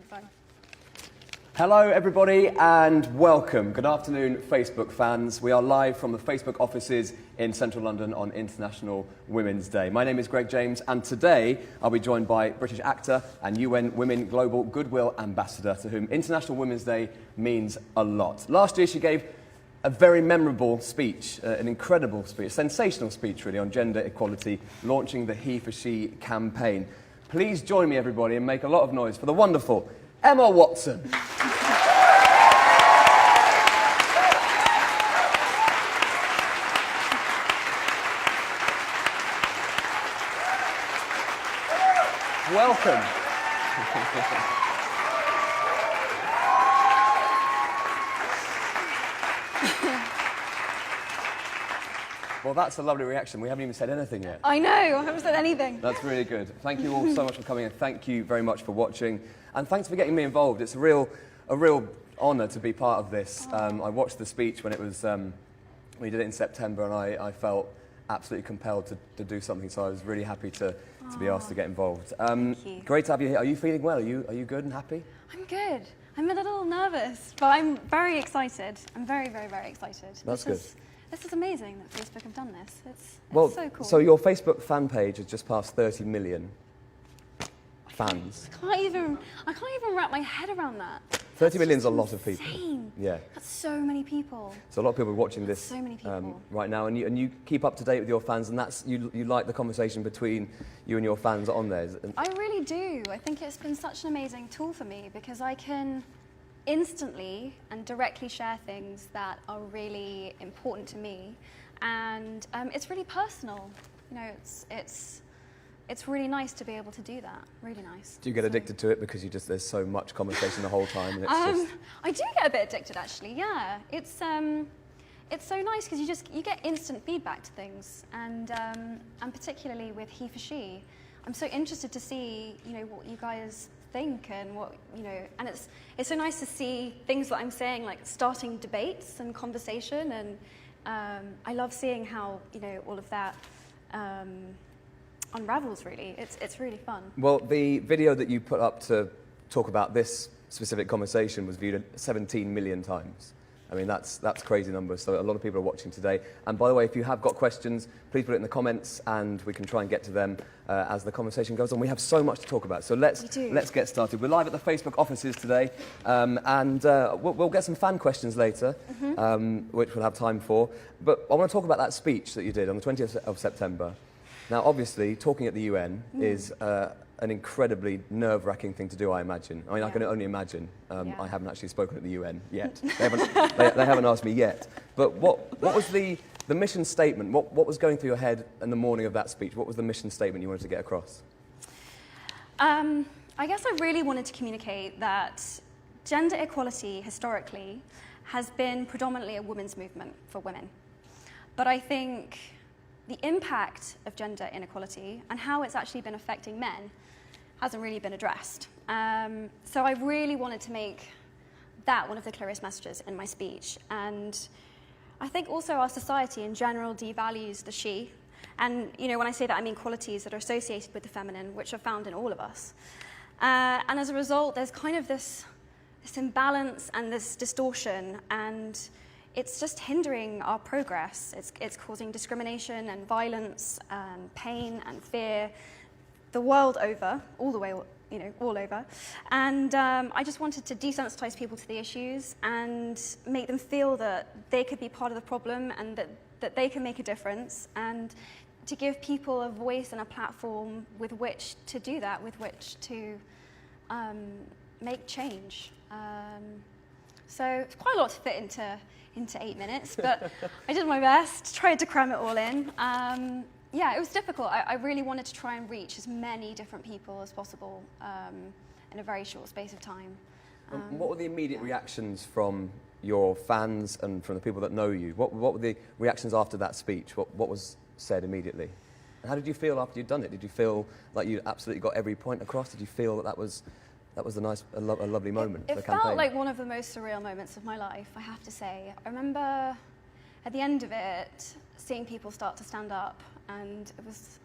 fun. Hello everybody and welcome. Good afternoon Facebook fans. We are live from the Facebook offices in central London on International Women's Day. My name is Greg James and today I'll be joined by British actor and UN Women Global Goodwill Ambassador to whom International Women's Day means a lot. Last year she gave a very memorable speech, an incredible speech, a sensational speech really on gender equality, launching the HeForShe campaign. Please join me everybody and make a lot of noise for the wonderful Emma Watson. Welcome. Well, that's a lovely reaction. We haven't even said anything yet. I know, I haven't said anything. That's really good. Thank you all so much for coming and thank you very much for watching. And thanks for getting me involved. It's a real honour to be part of this. I watched the speech when it was, we did it in September and I felt absolutely compelled to do something, so I was really happy to be asked to get involved. Thank you. Great to have you here. Are you feeling well? Are you good and happy? I'm good. I'm a little nervous, but I'm very excited. I'm very, very, very excited. That's good. This is amazing that Facebook have done this. It's so cool. So your Facebook fan page has just passed 30 million fans. I can't even wrap my head around that. 30 million is a lot of people. Insane. Yeah. That's so many people. So a lot of people are watching this so many people. Right now, and you keep up to date with your fans, and you like the conversation between you and your fans on there. I really do. I think it's been such an amazing tool for me because I can instantly and directly share things that are really important to me, and it's really personal. You know, it's really nice to be able to do that. Really nice. Do you get addicted to it because there's so much conversation the whole time? And it's I do get a bit addicted actually. Yeah, it's so nice because you get instant feedback to things, and particularly with HeForShe, I'm so interested to see what you guys think and and it's so nice to see things that I'm saying like starting debates and conversation, and I love seeing how all of that unravels really. It's really fun. Well, the video that you put up to talk about this specific conversation was viewed 17 million times. I mean, that's crazy numbers, so a lot of people are watching today. And by the way, if you have got questions, please put it in the comments and we can try and get to them as the conversation goes on. We have so much to talk about, so let's get started. We're live at the Facebook offices today, and we'll get some fan questions later, which we'll have time for. But I want to talk about that speech that you did on the 20th of September. Now, obviously, talking at the UN is an incredibly nerve-wracking thing to do, I imagine. I mean, I can only imagine. I haven't actually spoken at the UN yet. They haven't asked me yet. But what was the mission statement? What was going through your head in the morning of that speech? What was the mission statement you wanted to get across? I guess I really wanted to communicate that gender equality, historically, has been predominantly a women's movement for women. But I think the impact of gender inequality and how it's actually been affecting men hasn't really been addressed. So I really wanted to make that one of the clearest messages in my speech. And I think also our society in general devalues the she. And when I say that, I mean qualities that are associated with the feminine, which are found in all of us. And as a result, there's kind of this imbalance and this distortion, and it's just hindering our progress. It's causing discrimination and violence and pain and fear the world over, all the way, all over. And I just wanted to desensitize people to the issues and make them feel that they could be part of the problem and that they can make a difference, and to give people a voice and a platform with which to do that, with which to make change. So it's quite a lot to fit into 8 minutes, but I did my best, tried to cram it all in. Yeah, it was difficult. I really wanted to try and reach as many different people as possible in a very short space of time. What were the immediate reactions from your fans and from the people that know you? What were the reactions after that speech? What was said immediately? And how did you feel after you'd done it? Did you feel like you absolutely got every point across? Did you feel that was a lovely moment for the campaign? It felt like one of the most surreal moments of my life, I have to say. I remember at the end of it seeing people start to stand up, and it was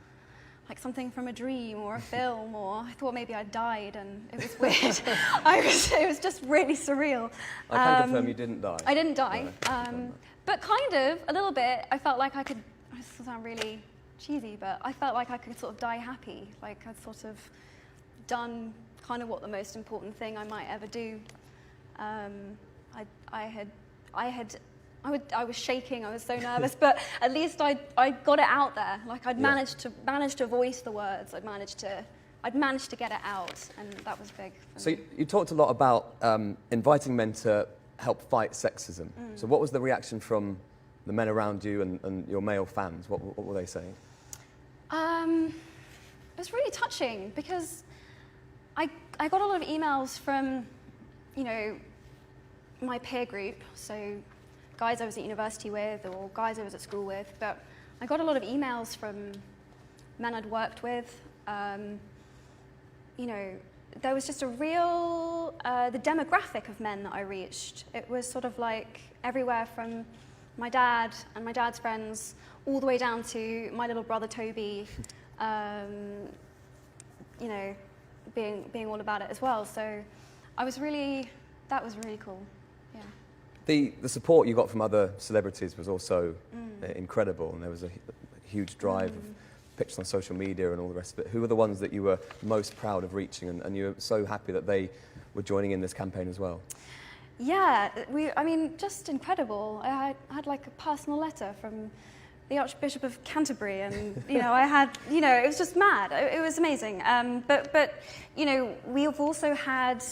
like something from a dream or a film, or I thought maybe I died, and it was weird. It was just really surreal. I can confirm you didn't die. I didn't die, No. but kind of, a little bit. I felt like I could, this sounds really cheesy, but I felt like I could sort of die happy, like I'd sort of done kind of what the most important thing I might ever do. I was shaking, I was so nervous, but at least I got it out there. Like I'd managed to voice the words. I'd managed to get it out, and that was big for So me. you talked a lot about inviting men to help fight sexism. So what was the reaction from the men around you and your male fans? What were they saying? It was really touching because I got a lot of emails from, you know, my peer group, so guys I was at university with or guys I was at school with, but I got a lot of emails from men I'd worked with. You know, there was just a real, the demographic of men that I reached, it was sort of like everywhere from my dad and my dad's friends all the way down to my little brother Toby, you know, being all about it as well. So that was really cool, yeah. The support you got from other celebrities was also incredible, and there was a huge drive of pictures on social media and all the rest of it. Who were the ones that you were most proud of reaching, and you were so happy that they were joining in this campaign as well? Yeah, I mean, just incredible. I had like a personal letter from the Archbishop of Canterbury, and you know, I had, you know, it was just mad. It was amazing. But you know, we've also had.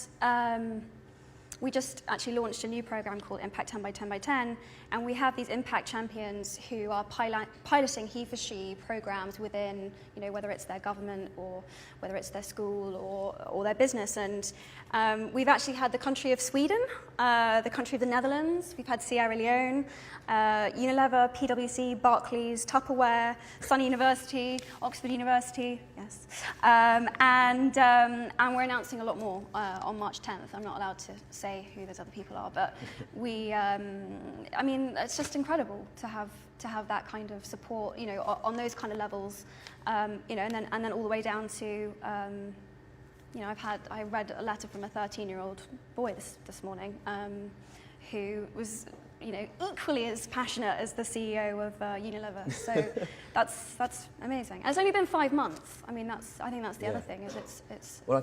We just actually launched a new program called Impact 10 by 10 by 10, and we have these impact champions who are piloting HeForShe programs within, you know, whether it's their government or whether it's their school or their business. And we've actually had the country of Sweden, the country of the Netherlands, we've had Sierra Leone, Unilever, PwC, Barclays, Tupperware, Sun University, Oxford University, yes. And we're announcing a lot more on March 10th. I'm not allowed to say who those other people are, but we, I mean, it's just incredible to have that kind of support, you know, on those kind of levels, you know, and then all the way down to, you know, I read a letter from a 13-year-old boy this morning, who was, you know, equally as passionate as the CEO of Unilever. So that's amazing. And it's only been 5 months. I mean, I think that's the other thing, is it's. Well, I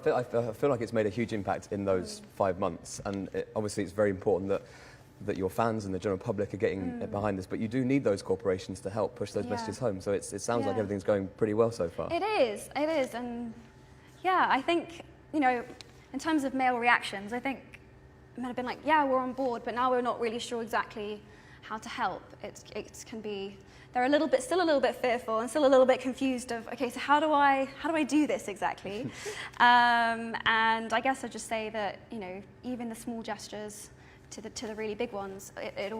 feel like it's made a huge impact in those 5 months, and obviously it's very important that your fans and the general public are getting behind this, but you do need those corporations to help push those messages home. So it sounds like everything's going pretty well so far. It is, and yeah, I think, you know, in terms of male reactions, I think men have been like, yeah, we're on board, but now we're not really sure exactly how to help. It can be, they're still a little bit fearful and still a little bit confused of, okay, so how do I do this exactly? And I guess I'd just say that, you know, even the small gestures to the really big ones, it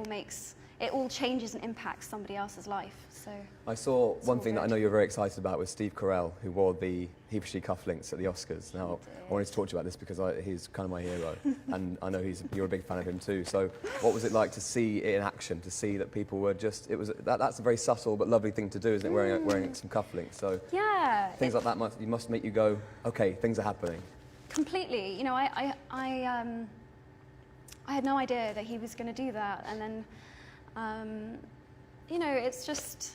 all changes and impacts somebody else's life. So I saw one thing that I know you're very excited about was Steve Carell, who wore the HeForShe cufflinks at the Oscars. Now, I wanted to talk to you about this because he's kind of my hero, and I know you're a big fan of him too. So what was it like to see it in action, to see that people were just, that's a very subtle but lovely thing to do, isn't it, wearing some cufflinks? So yeah, things like that must make you go, okay, things are happening. Completely. You know, I had no idea that he was going to do that, and then, you know, it's just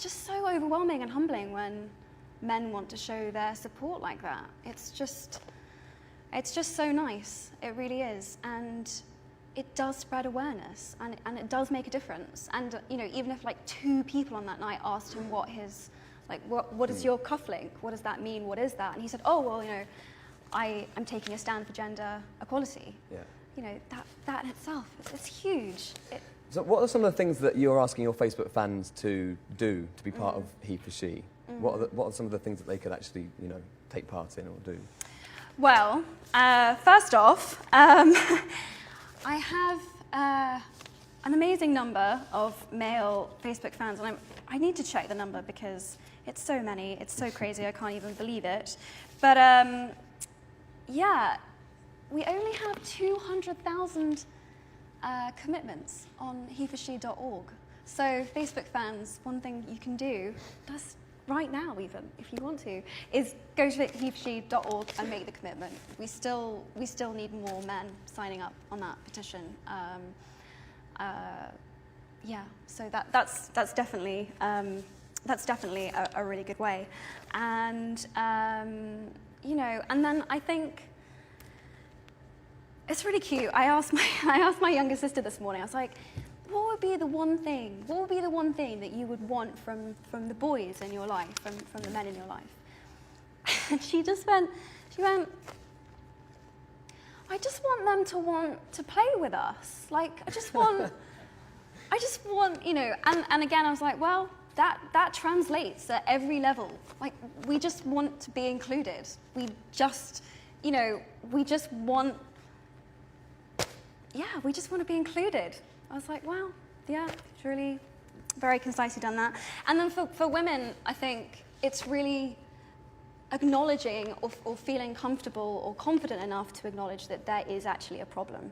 so overwhelming and humbling when men want to show their support like that. It's just so nice. It really is, and it does spread awareness, and it does make a difference. And you know, even if like 2 people on that night asked him what his, like, what is your cufflink? What does that mean? What is that? And he said, oh well, you know, I'm taking a stand for gender equality. Yeah. You know, that in itself, it's huge. So what are some of the things that you're asking your Facebook fans to do to be part of HeForShe? What are some of the things that they could actually, you know, take part in or do? Well, first off, I have an amazing number of male Facebook fans, and I need to check the number because it's so many, it's so crazy, I can't even believe it. But yeah, we only have 200,000 commitments on HeForShe.org. So Facebook fans, one thing you can do, just right now even, if you want to, is go to HeForShe.org and make the commitment. We still need more men signing up on that petition. Yeah, so that's definitely a really good way. And you know, and then I think it's really cute. I asked my younger sister this morning. I was like, what would be the one thing? What would be the one thing that you would want from the boys in your life, from the men in your life? And she went, I just want them to want to play with us. Like, I just want, you know, and again, I was like, well, that translates at every level. Like, we just want to be included. We just, you know, we just want to be included. I was like, wow, yeah, it's really very concisely done that. And then for women, I think it's really acknowledging or feeling comfortable or confident enough to acknowledge that there is actually a problem.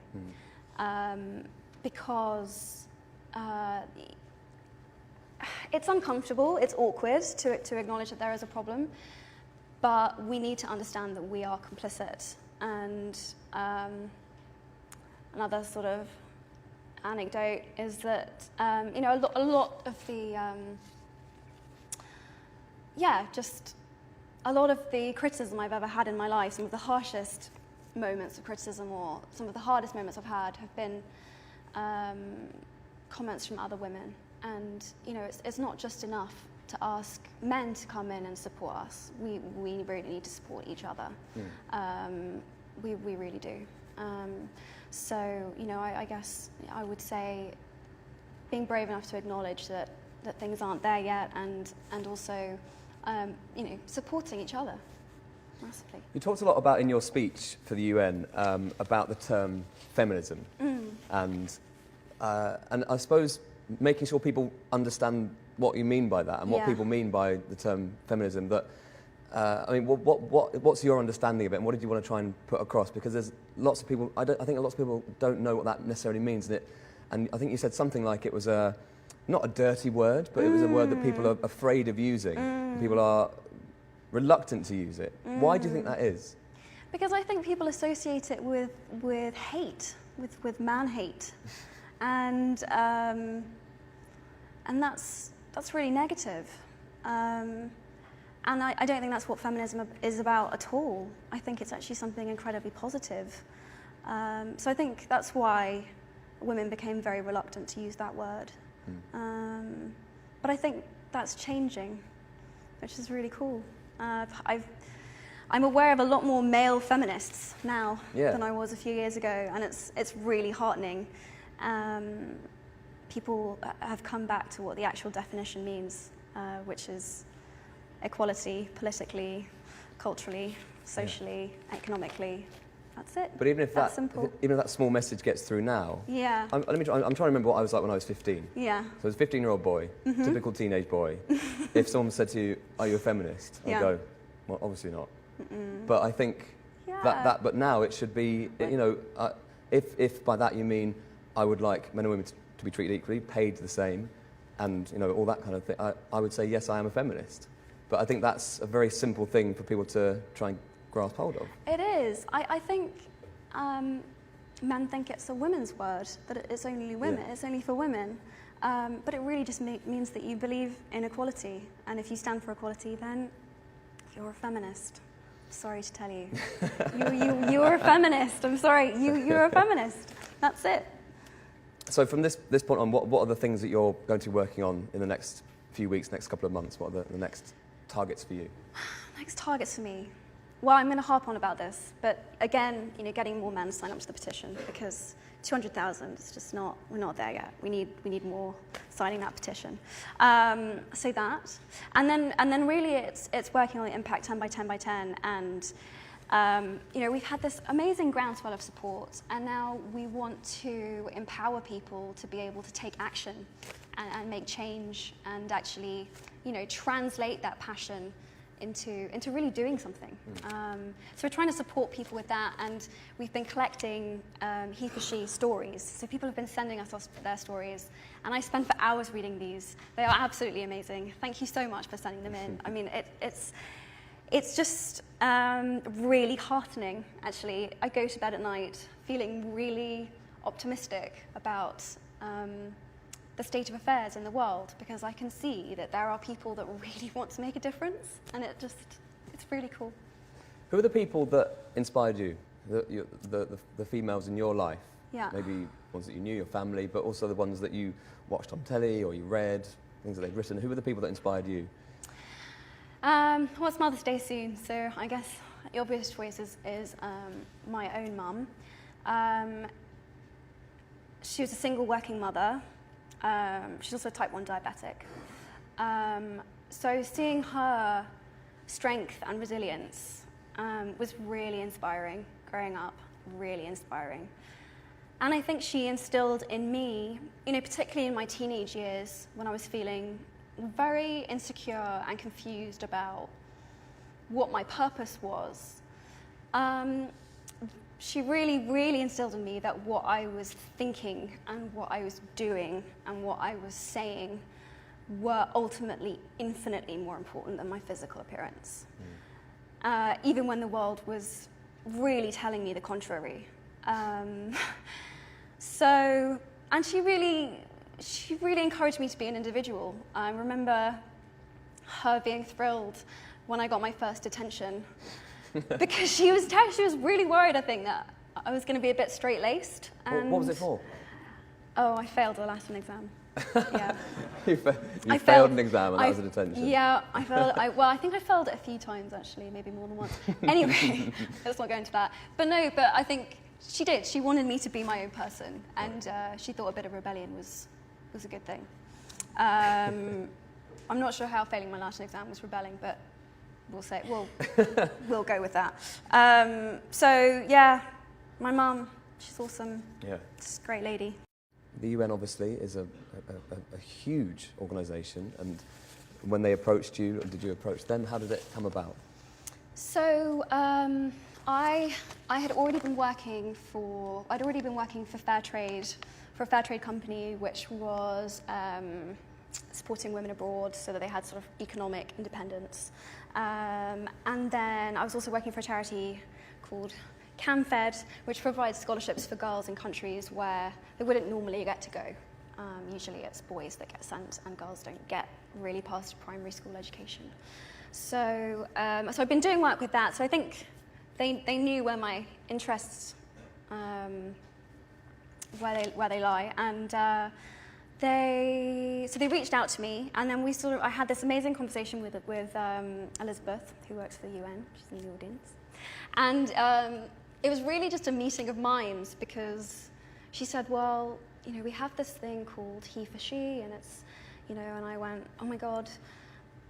Because it's uncomfortable, it's awkward to acknowledge that there is a problem, but we need to understand that we are complicit. And another sort of anecdote is that, you know, a lot of the, just a lot of the criticism I've ever had in my life, some of the harshest moments of criticism or some of the hardest moments I've had have been comments from other women. And, you know, it's not just enough to ask men to come in and support us. We really need to support each other. We really do. So, you know, I guess I would say being brave enough to acknowledge that things aren't there yet, and also, you know, supporting each other massively. You talked a lot about in your speech for the UN about the term feminism, and I suppose making sure people understand what you mean by that and what people mean by the term feminism. That I mean, what's your understanding of it, and what did you want to try and put across? Because there's lots of people. I think lots of people don't know what that necessarily means. And I think you said something like it was not a dirty word, but it was a word that people are afraid of using. People are reluctant to use it. Why do you think that is? Because I think people associate it with hate, with man hate, and that's really negative. And I don't think that's what feminism is about at all. I think it's actually something incredibly positive. So I think that's why women became very reluctant to use that word. But I think that's changing, which is really cool. I'm aware of a lot more male feminists now than I was a few years ago, and it's really heartening. People have come back to what the actual definition means, which is equality politically, culturally, socially, economically. That's it. But even if simple. Even if that small message gets through now, I'm trying to remember what I was like when I was 15. Yeah. So I was a 15-year-old boy, typical teenage boy. If someone said to you, "Are you a feminist?" I'd go, "Well, obviously not." But I think but now it should be, you know, if by that you mean I would like men and women to be treated equally, paid the same, and, you know, all that kind of thing, I would say yes, I am a feminist. But I think that's a very simple thing for people to try and grasp hold of. It is. I think men think it's a women's word, that it's only women, it's only for women. But it really just means that you believe in equality. And if you stand for equality, then you're a feminist. Sorry to tell you. You're a feminist. I'm sorry. You're a feminist. That's it. So from this point on, what are the things that you're going to be working on in the next few weeks, next couple of months? What are the next targets for you? Next targets for me. Well, I'm going to harp on about this, but again, you know, getting more men to sign up to the petition, because 200,000 is just not. We're not there yet. We need more signing that petition. So that, and then really, it's working on the impact 10 by 10 by 10, and you know, we've had this amazing groundswell of support, and now we want to empower people to be able to take action and make change, and actually, you know, translate that passion into really doing something. So we're trying to support people with that, and we've been collecting HeForShe stories. So people have been sending us their stories, and I spend for hours reading these. They are absolutely amazing. Thank you so much for sending them in. I mean, it's just really heartening, actually. I go to bed at night feeling really optimistic about the state of affairs in the world, because I can see that there are people that really want to make a difference, and it's really cool. Who are the people that inspired you? The females in your life? Yeah. Maybe ones that you knew, your family, but also the ones that you watched on telly or you read, things that they've written. Who were the people that inspired you? Well, it's Mother's Day soon, so I guess the obvious choice is my own mum. She was a single working mother. She's also type 1 diabetic. So seeing her strength and resilience was really inspiring growing up, really inspiring. And I think she instilled in me, particularly in my teenage years when I was feeling very insecure and confused about what my purpose was. She really, really instilled in me that what I was thinking and what I was doing and what I was saying were ultimately infinitely more important than my physical appearance. Even when the world was really telling me the contrary. And she really encouraged me to be an individual. I remember her being thrilled when I got my first detention. Because she was really worried, I think, that I was going to be a bit straight-laced. What was it for? Oh, I failed the last exam. Yeah. You failed an exam and that was a detention? Yeah, I failed. I think I failed it a few times, actually, maybe more than once. Anyway, let's not go into that. But I think she did. She wanted me to be my own person, and she thought a bit of rebellion was a good thing. I'm not sure how failing my last exam was rebelling, but we'll go with that. So yeah, my mum, she's awesome. Yeah. She's a great lady. The UN obviously is a huge organisation, and when they approached you, or did you approach them? How did it come about? So I had already been working for fair trade, for a fair trade company which was supporting women abroad so that they had sort of economic independence. And then I was also working for a charity called CamFed, which provides scholarships for girls in countries where they wouldn't normally get to go. Usually it's boys that get sent and girls don't get really past primary school education. So I've been doing work with that. So I think they knew where my interests, where they lie. And they reached out to me, and then I had this amazing conversation with Elizabeth, who works for the UN. She's in the audience. And it was really just a meeting of minds, because she said, well, we have this thing called HeForShe, and it's, and I went, oh my God,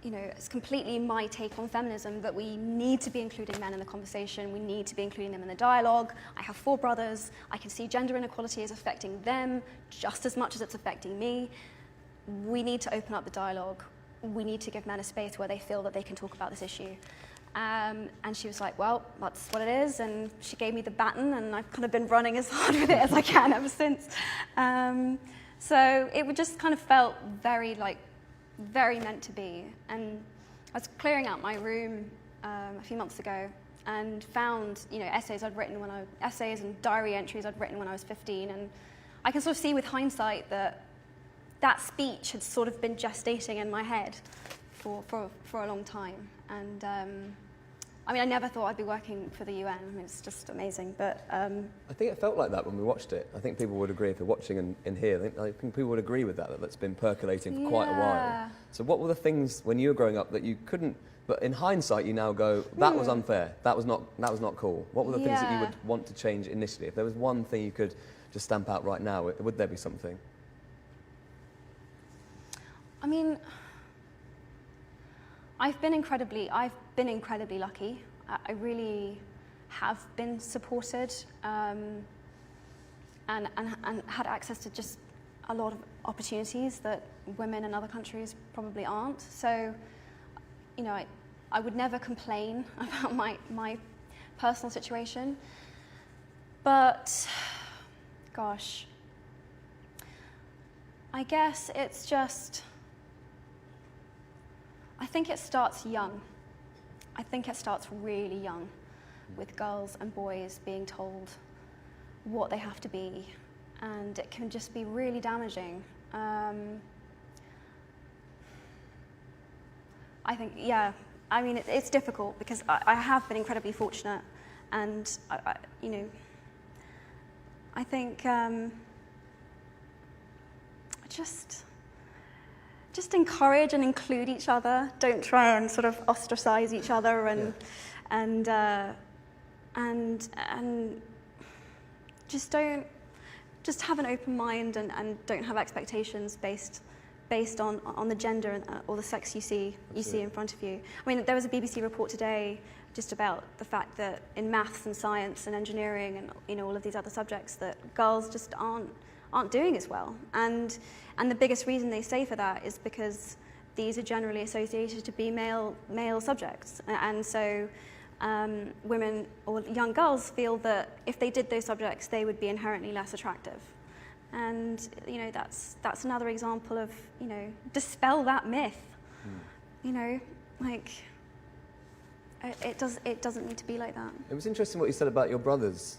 it's completely my take on feminism, that we need to be including men in the conversation, we need to be including them in the dialogue. I have 4 brothers, I can see gender inequality is affecting them just as much as it's affecting me. We need to open up the dialogue. We need to give men a space where they feel that they can talk about this issue. And she was like, well, that's what it is, and she gave me the baton, and I've kind of been running as hard with it as I can ever since. So it just kind of felt very meant to be. And I was clearing out my room a few months ago and found, essays and diary entries I'd written when I was 15, and I can sort of see with hindsight that speech had sort of been gestating in my head for a long time. And I never thought I'd be working for the UN. It's just amazing. But I think it felt like that when we watched it. I think people would agree, if they're watching in here, I think people would agree with that's been percolating for quite a while. So what were the things when you were growing up that you couldn't, but in hindsight you now go, that was unfair, that was not cool? What were the things that you would want to change initially? If there was one thing you could just stamp out right now, would there be something? I've been incredibly lucky. I really have been supported and had access to just a lot of opportunities that women in other countries probably aren't. So, I would never complain about my personal situation. But, gosh, I guess it's just, I think it starts young. I think it starts really young, with girls and boys being told what they have to be, and it can just be really damaging. I think, yeah, I mean, it's difficult because I have been incredibly fortunate, and you know, I think just encourage and include each other. Don't try and sort of ostracize each other, and just have an open mind, and don't have expectations based on the gender or the sex you see in front of you. I mean, there was a BBC report today just about the fact that in maths and science and engineering and all of these other subjects that girls just aren't doing as well. And the biggest reason they say for that is because these are generally associated to be male subjects. And so women or young girls feel that if they did those subjects, they would be inherently less attractive. And that's another example of dispel that myth. Like it doesn't need to be like that. It was interesting what you said about your brothers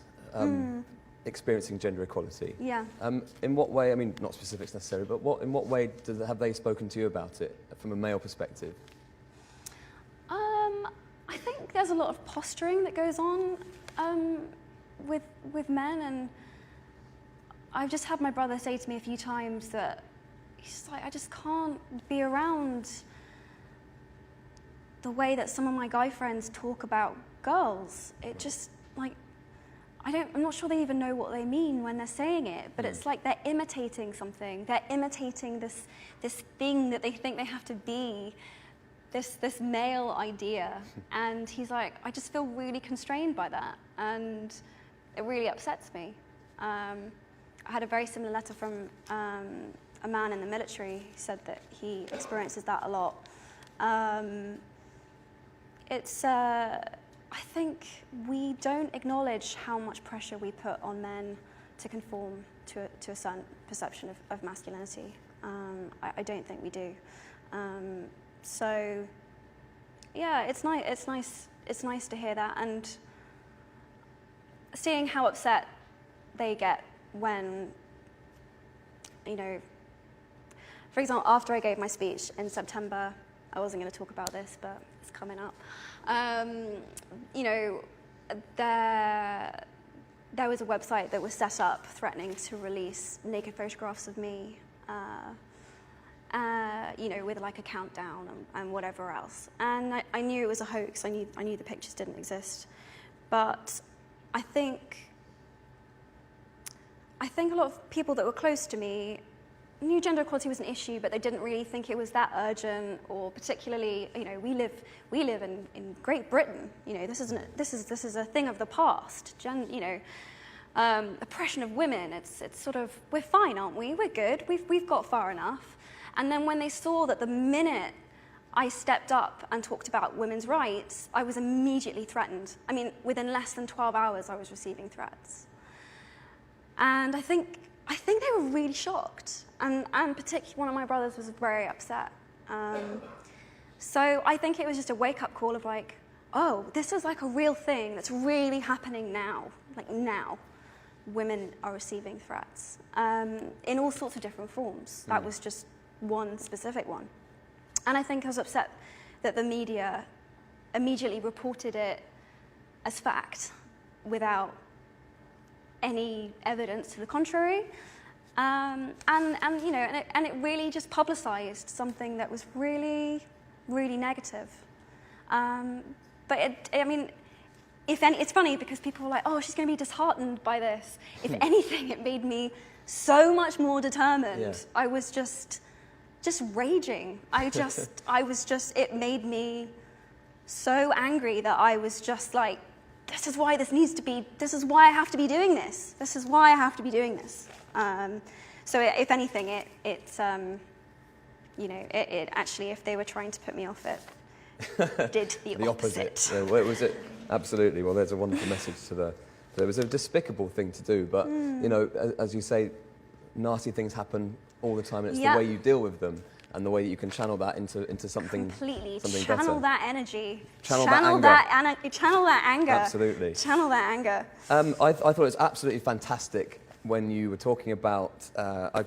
experiencing gender equality. Yeah. In what way? I mean, not specifics necessarily, but in what way have they spoken to you about it from a male perspective? I think there's a lot of posturing that goes on with men, and I've just had my brother say to me a few times that he's like, I just can't be around the way that some of my guy friends talk about girls. It just, like, I'm not sure they even know what they mean when they're saying it, but it's like they're imitating something. They're imitating this thing that they think they have to be, this male idea. And he's like, I just feel really constrained by that, and it really upsets me. I had a very similar letter from a man in the military who said that he experiences that a lot. I think we don't acknowledge how much pressure we put on men to conform to a certain perception of masculinity. I don't think we do. So, yeah, it's nice to hear that, and seeing how upset they get when, for example, after I gave my speech in September, I wasn't going to talk about this, but it's coming up. There was a website that was set up threatening to release naked photographs of me, with like a countdown and whatever else. And I knew it was a hoax. I knew the pictures didn't exist. But I think a lot of people that were close to me knew gender equality was an issue, but they didn't really think it was that urgent, or particularly, we live in Great Britain. This is a thing of the past. Oppression of women. It's sort of, we're fine, aren't we? We're good. We've got far enough. And then when they saw that the minute I stepped up and talked about women's rights, I was immediately threatened. I mean, within less than 12 hours, I was receiving threats. And I think they were really shocked, and particularly one of my brothers was very upset. So I think it was just a wake-up call of like, oh, this is like a real thing that's really happening now. Like now, women are receiving threats in all sorts of different forms. That was just one specific one. And I think I was upset that the media immediately reported it as fact without any evidence to the contrary, and it really just publicized something that was really, really negative. But it's funny because people were like, "Oh, she's going to be disheartened by this." If anything, it made me so much more determined. Yeah. I was just raging. It made me so angry that I was just like, this is why this is why I have to be doing this. This is why I have to be doing this. So if anything, it actually, if they were trying to put me off it, did the opposite. What was it? Absolutely. Well, there's a wonderful message to the. It was a despicable thing to do, but you know, as you say, nasty things happen all the time, and it's the way you deal with them and the way that you can channel that into something completely something channel better. that energy, channel that anger. Absolutely. Channel that anger. I thought it was absolutely fantastic when you were talking about. I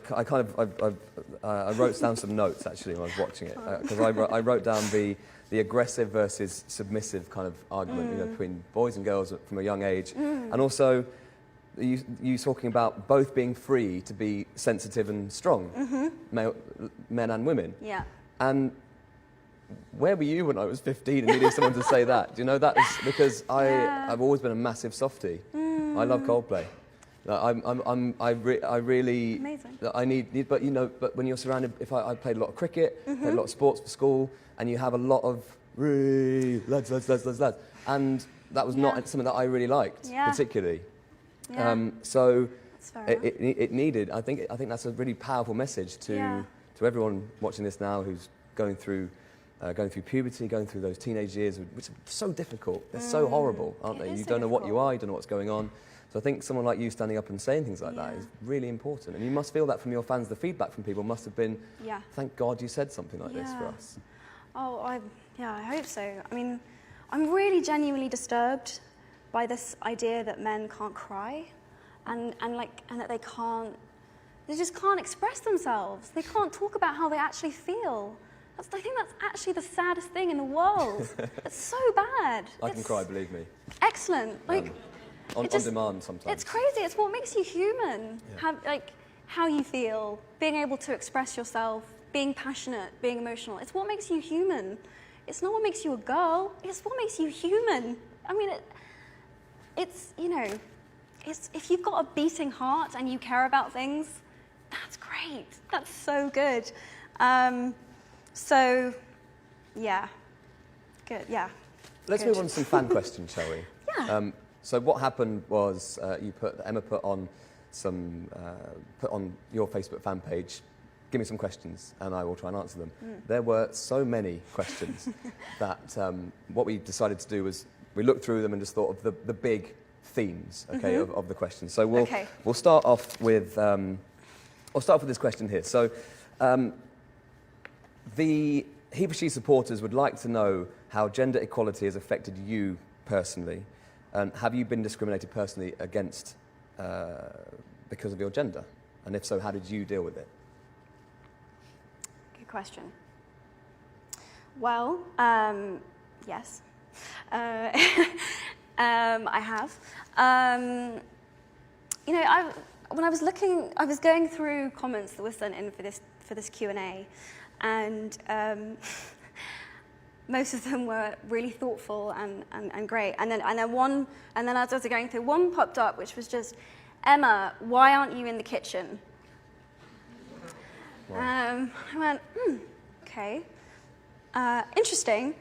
wrote down some notes actually when I was watching it because I wrote down the aggressive versus submissive kind of argument, you know, between boys and girls from a young age, and also you talking about both being free to be sensitive and strong, men and women. Yeah. And where were you when I was 15 and needing someone to say that? Do you know, that is because I've always been a massive softie. I love Coldplay. I really. Amazing. I need, but you know, but when you're surrounded, I played a lot of cricket, played a lot of sports for school, and you have a lot of lads, and that was not something that I really liked particularly. Yeah. So That's fair it needed. I think that's a really powerful message to everyone watching this now who's going through puberty, going through those teenage years, which are so difficult. They're so horrible, aren't they? You don't know what you are, you don't know what's going on. So I think someone like you standing up and saying things like that is really important. And you must feel that from your fans. The feedback from people must have been, thank God you said something like this for us. Oh, I hope so. I mean, I'm really genuinely disturbed by this idea that men can't cry and that they just can't express themselves. They can't talk about how they actually feel. I think that's actually the saddest thing in the world. It's so bad. I can cry, believe me. Excellent. On demand sometimes. It's crazy. It's what makes you human. How you feel, being able to express yourself, being passionate, being emotional. It's what makes you human. It's not what makes you a girl. It's what makes you human. I mean, it's if you've got a beating heart and you care about things, that's great. That's so good. So, yeah, good. Yeah. Let's move on to some fan questions, shall we? Yeah. So what happened was Emma put on your Facebook fan page, give me some questions and I will try and answer them. There were so many questions that what we decided to do was we looked through them and just thought of the big themes, of the questions. So we'll start off with this question here. So the HeForShe supporters would like to know how gender equality has affected you personally. And have you been discriminated personally against because of your gender? And if so, how did you deal with it? Good question. Well, yes. I have. When I was going through comments that were sent in for this Q&A, and most of them were really thoughtful and great. And then as I was going through, one popped up which was just, Emma, why aren't you in the kitchen? Wow. I went, okay, interesting.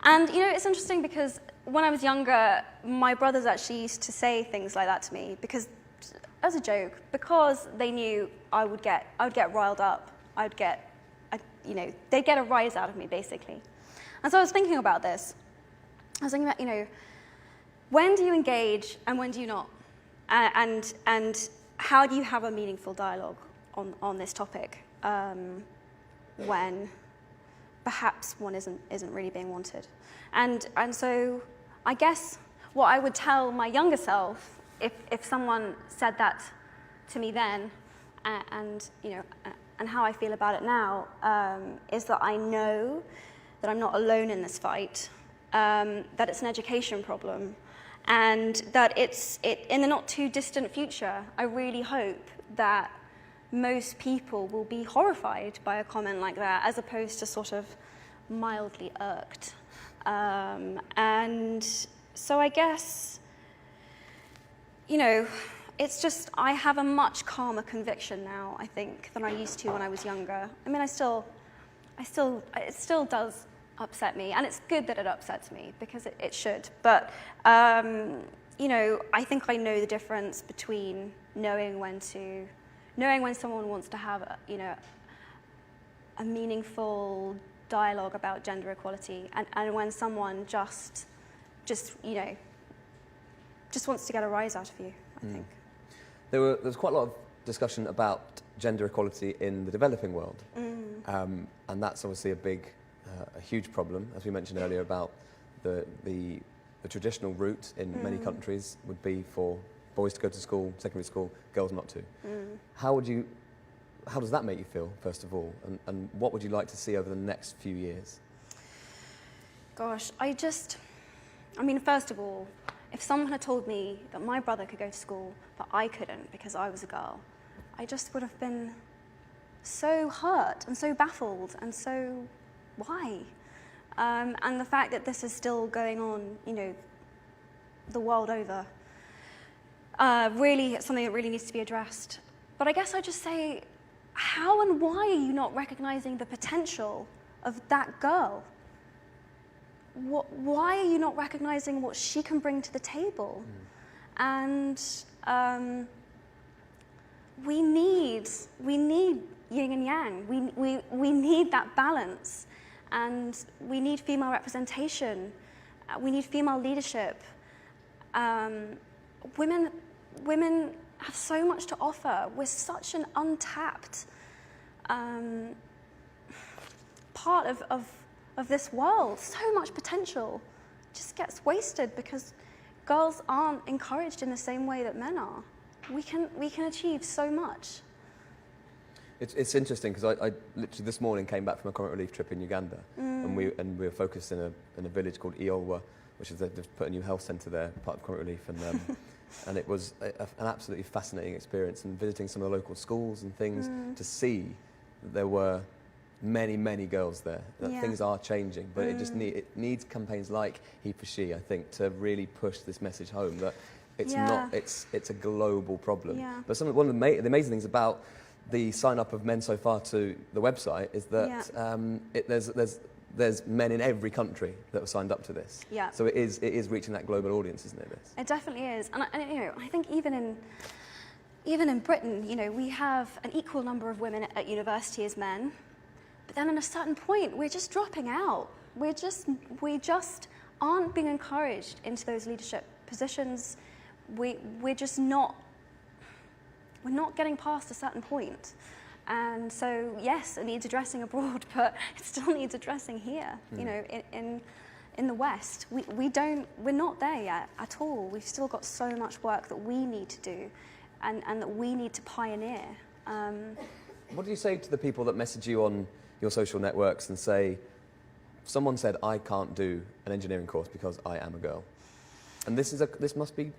And it's interesting because when I was younger, my brothers actually used to say things like that to me because, as a joke, because they knew I would get riled up. They'd get a rise out of me basically. And so I was thinking about this. I was thinking about, when do you engage and when do you not? And how do you have a meaningful dialogue on this topic when perhaps one isn't really being wanted? And so I guess what I would tell my younger self if someone said that to me then, and how I feel about it now, is that I know that I'm not alone in this fight, that it's an education problem, and that in the not too distant future, I really hope that most people will be horrified by a comment like that, as opposed to sort of mildly irked. And so I guess, it's just, I have a much calmer conviction now, I think, than I used to when I was younger. I mean, it still does upset me, and it's good that it upsets me because it should. But I think I know the difference between knowing when someone wants to have a meaningful dialogue about gender equality, and when someone just wants to get a rise out of you, I think. There was quite a lot of discussion about gender equality in the developing world, and that's obviously a huge problem, as we mentioned earlier, about the traditional route in many countries would be for boys to go to school, secondary school, girls not to. How does that make you feel, first of all, and what would you like to see over the next few years? Gosh, I mean, first of all, if someone had told me that my brother could go to school, but I couldn't because I was a girl, I just would have been so hurt and so baffled and so, why? And the fact that this is still going on, the world over, really, it's something that really needs to be addressed. But I guess I just say, how and why are you not recognizing the potential of that girl? Why are you not recognizing what she can bring to the table? And we need yin and yang. We need that balance, and we need female representation. We need female leadership. Women have so much to offer. We're such an untapped part of this world. So much potential just gets wasted because girls aren't encouraged in the same way that men are. We can achieve so much. It's interesting because I literally this morning came back from a comic relief trip in Uganda, and we were focused in a village called Iolwa, which is they've put a new health centre there, part of comic relief, and it was an absolutely fascinating experience, and visiting some of the local schools and things to see that there were many girls there, that things are changing, but it needs campaigns like HeForShe, I think, to really push this message home that it's a global problem. But one of the amazing things about the sign up of men so far to the website is that there's men in every country that have signed up to this. So it is reaching that global audience, isn't it? It definitely is, and I think even in Britain, we have an equal number of women at university as men. But then at a certain point, we're just dropping out. We just aren't being encouraged into those leadership positions. We're just not. We're not getting past a certain point. And so, yes, it needs addressing abroad, but it still needs addressing here. In the West, we're not there yet at all. We've still got so much work that we need to do, and that we need to pioneer. What do you say to the people that message you on your social networks and say, someone said I can't do an engineering course because I am a girl? And this must be,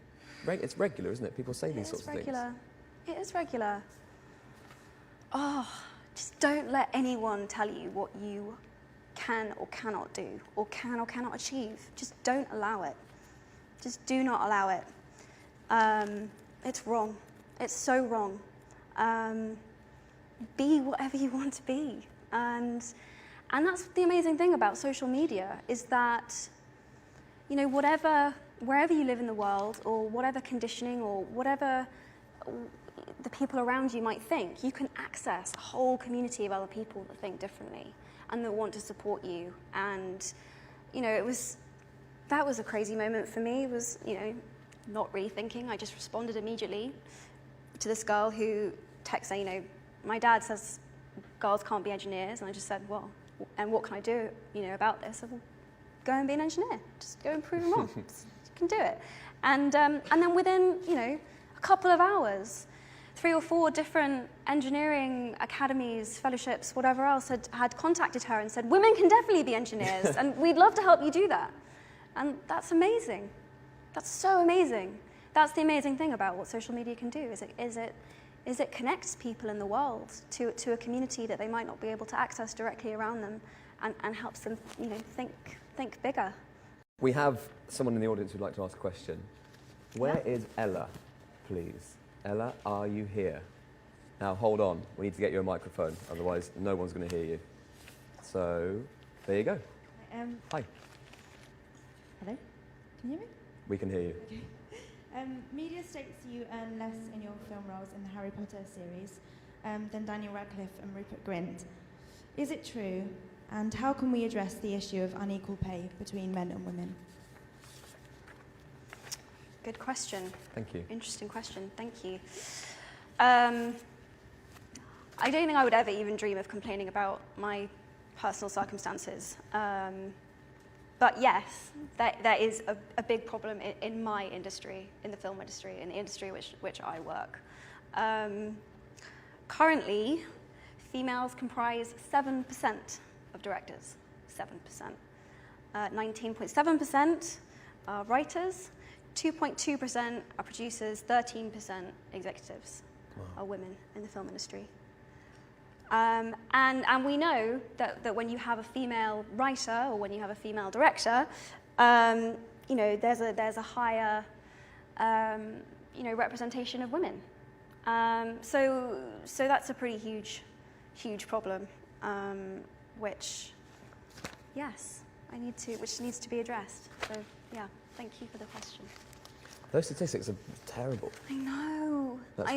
it's regular, isn't it? People say these sorts of things. It is regular. Oh, just don't let anyone tell you what you can or cannot do, or can or cannot achieve. Just don't allow it. Just do not allow it. It's wrong. It's so wrong. Be whatever you want to be. And that's the amazing thing about social media, is that, wherever you live in the world, or whatever conditioning, or whatever the people around you might think, you can access a whole community of other people that think differently and that want to support you. And, that was a crazy moment for me. It was, not really thinking. I just responded immediately to this girl who texted saying, my dad says girls can't be engineers, and I just said, well, and what can I do, about this? I said, well, go and be an engineer. Just go and prove them wrong. You can do it. And then within, a couple of hours, 3 or 4 different engineering academies, fellowships, whatever else, had contacted her and said, women can definitely be engineers, and we'd love to help you do that. And that's amazing. That's so amazing. That's the amazing thing about what social media can do, is it connects people in the world to a community that they might not be able to access directly around them, and helps them, think bigger. We have someone in the audience who'd like to ask a question. Where is Ella, please? Ella, are you here? Now, hold on. We need to get you a microphone, otherwise no one's going to hear you. So, there you go. Hi. Hello? Can you hear me? We can hear you. Okay. Media states you earn less in your film roles in the Harry Potter series than Daniel Radcliffe and Rupert Grint. Is it true? And how can we address the issue of unequal pay between men and women? Good question. Thank you. Interesting question. Thank you. I don't think I would ever even dream of complaining about my personal circumstances. But yes, there is a big problem in my industry, in the film industry, in the industry which I work. Currently, females comprise 7% of directors, 7%. 19.7% are writers, 2.2% are producers, 13% executives are women in the film industry. And we know that when you have a female writer or when you have a female director, there's a higher representation of women. So that's a pretty huge problem, which needs to be addressed. So yeah, thank you for the question. Those statistics are terrible. I know. I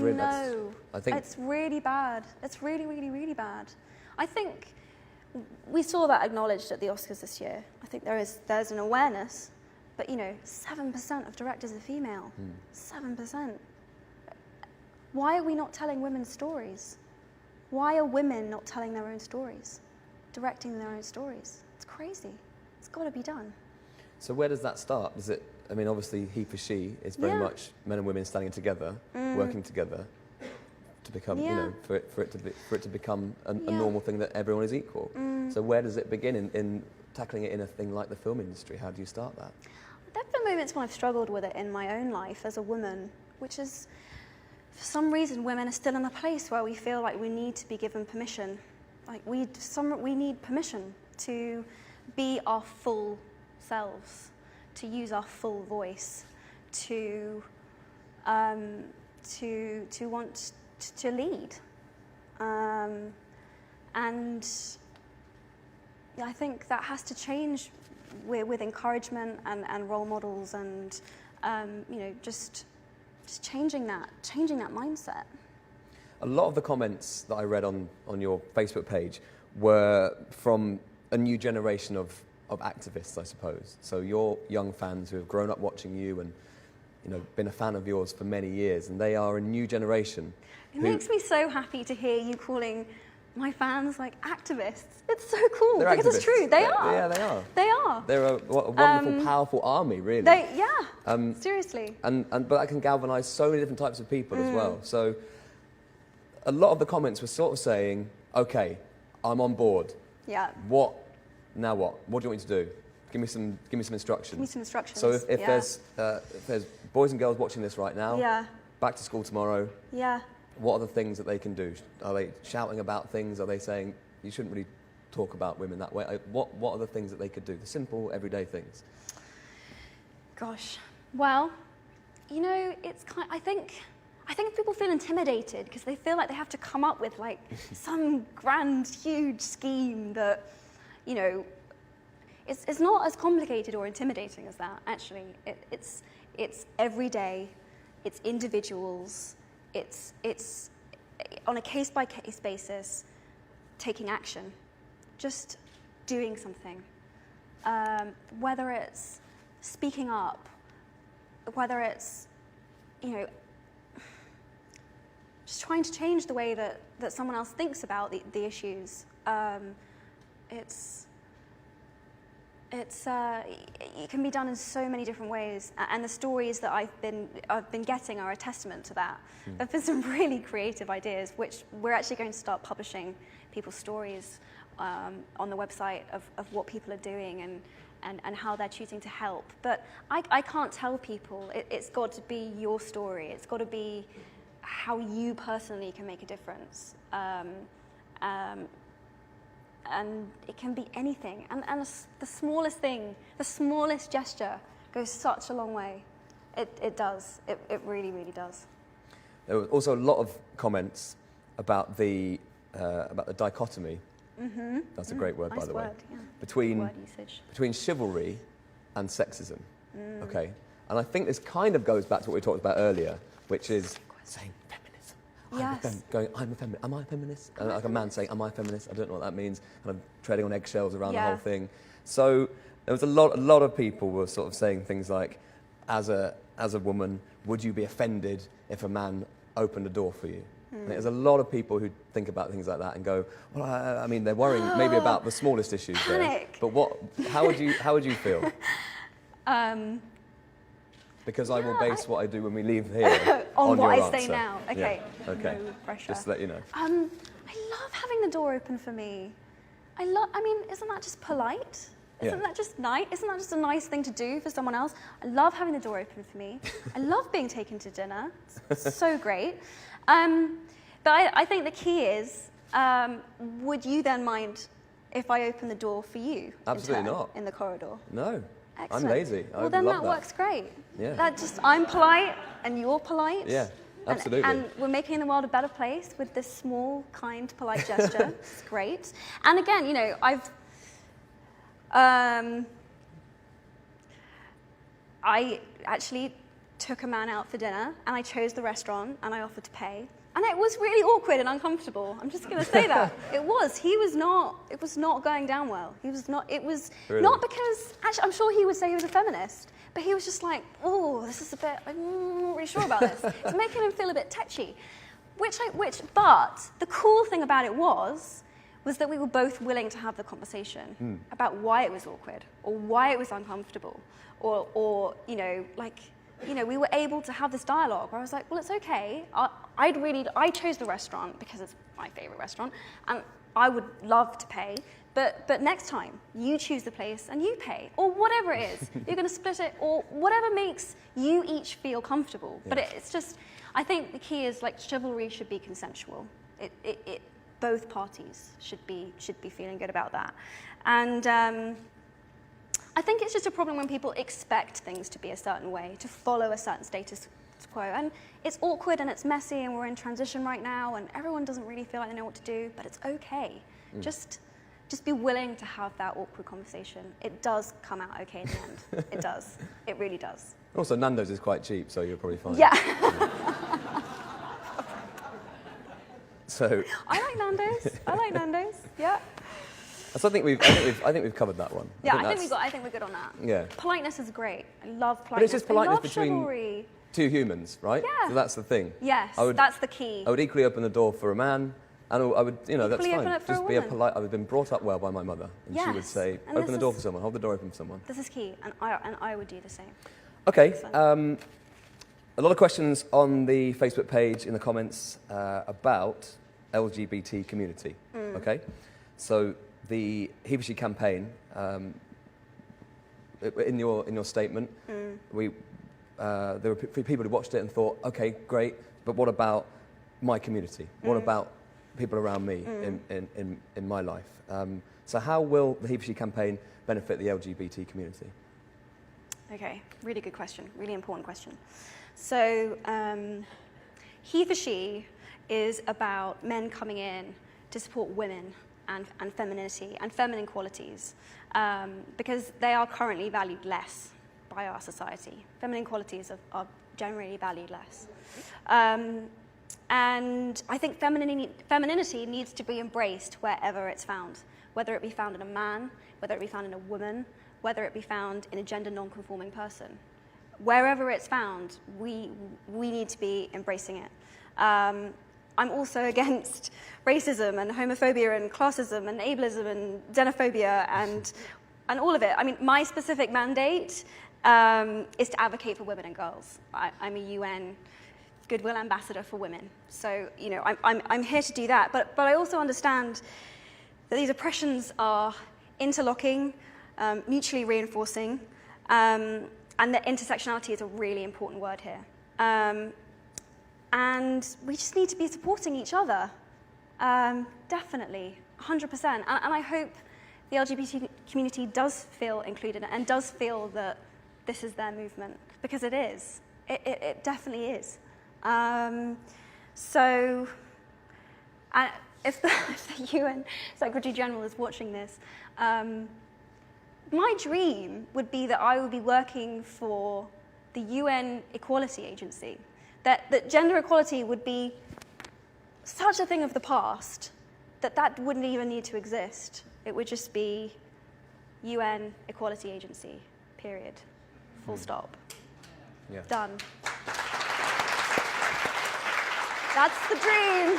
think it's really bad. It's really, really, really bad. I think we saw that acknowledged at the Oscars this year. I think there's an awareness, but 7% of directors are female. 7%. Why are we not telling women's stories? Why are women not telling their own stories, directing their own stories? It's crazy. It's got to be done. So where does that start? Is it? I mean, obviously, HeForShe is very much men and women standing together, working together to become, for it to become a normal thing that everyone is equal. So where does it begin in tackling it in a thing like the film industry? How do you start that? There have been moments when I've struggled with it in my own life as a woman, which is, for some reason, women are still in a place where we feel like we need to be given permission. Like we need permission to be our full selves, to use our full voice, to want to lead, and I think that has to change with encouragement and role models, and just changing that mindset. A lot of the comments that I read on your Facebook page were from a new generation of activists, I suppose. So your young fans who have grown up watching you and been a fan of yours for many years, and they are a new generation. It makes me so happy to hear you calling my fans like activists. It's so cool. They're because activists. It's true. They are. Yeah, they are. They are. They're a wonderful, powerful army, really. Seriously. But that can galvanise so many different types of people as well. So a lot of the comments were sort of saying, "Okay, I'm on board. Yeah. Now what? What do you want me to do? Give me some instructions." Give me some instructions. So if there's boys and girls watching this right now, back to school tomorrow. Yeah. What are the things that they can do? Are they shouting about things? Are they saying you shouldn't really talk about women that way? What are the things that they could do? The simple, everyday things. Gosh. Well, it's I think people feel intimidated because they feel like they have to come up with like some grand, huge scheme that, it's not as complicated or intimidating as that. Actually, it's everyday, it's individuals, it's on a case-by-case basis, taking action, just doing something. Whether it's speaking up, whether it's, just trying to change the way that someone else thinks about the issues. It can be done in so many different ways, and the stories that I've been getting are a testament to that. There've been some really creative ideas, which we're actually going to start publishing people's stories on the website of what people are doing and how they're choosing to help. But I can't tell people. It's got to be your story. It's got to be how you personally can make a difference. And it can be anything. And the smallest thing, the smallest gesture goes such a long way. It does. It really, really does. There were also a lot of comments about the dichotomy. Mm-hmm. That's a great word, nice by the way. Word, yeah. Between chivalry and sexism. Okay. And I think this kind of goes back to what we talked about earlier, which is saying feminism. Yes. Going, I'm a feminist. Am I a feminist? Like a man saying, am I a feminist? I don't know what that means. Kind of treading on eggshells around the whole thing. So there was a lot of people were sort of saying things like, as a woman, would you be offended if a man opened a door for you? And there's a lot of people who think about things like that and go, well, I mean, they're worrying maybe about the smallest issues Panic. there. But how would you feel? Because I will base what I do when we leave here on your what I answer. say now. Okay. Yeah. Okay. No pressure. Just to let you know. I love having the door open for me. I mean, isn't that just polite? Isn't that just nice? Isn't that just a nice thing to do for someone else? I love having the door open for me. I love being taken to dinner. It's so great. But I think the key is, would you then mind if I open the door for you? Absolutely not. In the corridor. No. Excellent. I'm lazy. Well, then that works great. Yeah. I'm polite and you're polite. Yeah, absolutely. And we're making the world a better place with this small, kind, polite gesture. It's great. And again, you know, I actually took a man out for dinner and I chose the restaurant and I offered to pay. And it was really awkward and uncomfortable. I'm just going to say that. It was not going down well. Really? Not because, actually, I'm sure he would say he was a feminist, but he was just like, oh, this is a bit, I'm not really sure about this. It's making him feel a bit tetchy. But the cool thing about it was that we were both willing to have the conversation about why it was awkward or why it was uncomfortable or you know, like, you know, we were able to have this dialogue where I was like, well, it's okay. I chose the restaurant because it's my favorite restaurant, and I would love to pay. But next time, you choose the place and you pay, or whatever it is. You're going to split it, or whatever makes you each feel comfortable. Yeah. But it's just, I think the key is like chivalry should be consensual. Both parties should be feeling good about that, and. I think it's just a problem when people expect things to be a certain way, to follow a certain status quo. And it's awkward and it's messy and we're in transition right now and everyone doesn't really feel like they know what to do, but it's okay. Just be willing to have that awkward conversation. It does come out okay in the end. It does. It really does. Also, Nando's is quite cheap, so you're probably fine. Yeah. So I like Nando's. Yeah. So I think we've covered that one. Yeah, I think we're good on that. Yeah. Politeness is great. I love politeness. But it's just politeness I love between chivalry. two humans, right? Yeah. So that's the thing. Yes, that's the key. I would equally open the door for a man, and I would, you know, that's Equally fine. open it for Just a be a woman. polite. I've been brought up well by my mother, and she would Yes, say, and open this the door is- for someone, hold the door open for someone. This is key, and I would do the same. Okay. Excellent. A lot of questions on the Facebook page in the comments about LGBT community. Okay, so the HeForShe campaign, in your statement, there were people who watched it and thought, okay, great, but what about my community? What about people around me in my life? So how will the HeForShe campaign benefit the LGBT community? Okay, really good question, really important question. So, HeForShe is about men coming in to support women and femininity and feminine qualities because they are currently valued less by our society. Feminine qualities are generally valued less. And I think femininity needs to be embraced wherever it's found, whether it be found in a man, whether it be found in a woman, whether it be found in a gender non-conforming person. Wherever it's found, we need to be embracing it. I'm also against racism and homophobia and classism and ableism and xenophobia and all of it. I mean, my specific mandate is to advocate for women and girls. I'm a UN Goodwill Ambassador for Women. So, you know, I'm here to do that. But I also understand that these oppressions are interlocking, mutually reinforcing, and that intersectionality is a really important word here. And we just need to be supporting each other, definitely, 100%. And I hope the LGBT community does feel included and does feel that this is their movement, because it is. It definitely is. So if the UN Secretary General is watching this, my dream would be that I would be working for the UN Equality Agency, that gender equality would be such a thing of the past that wouldn't even need to exist. It would just be UN Equality Agency, period. Full stop. Yeah. Done. That's the dream.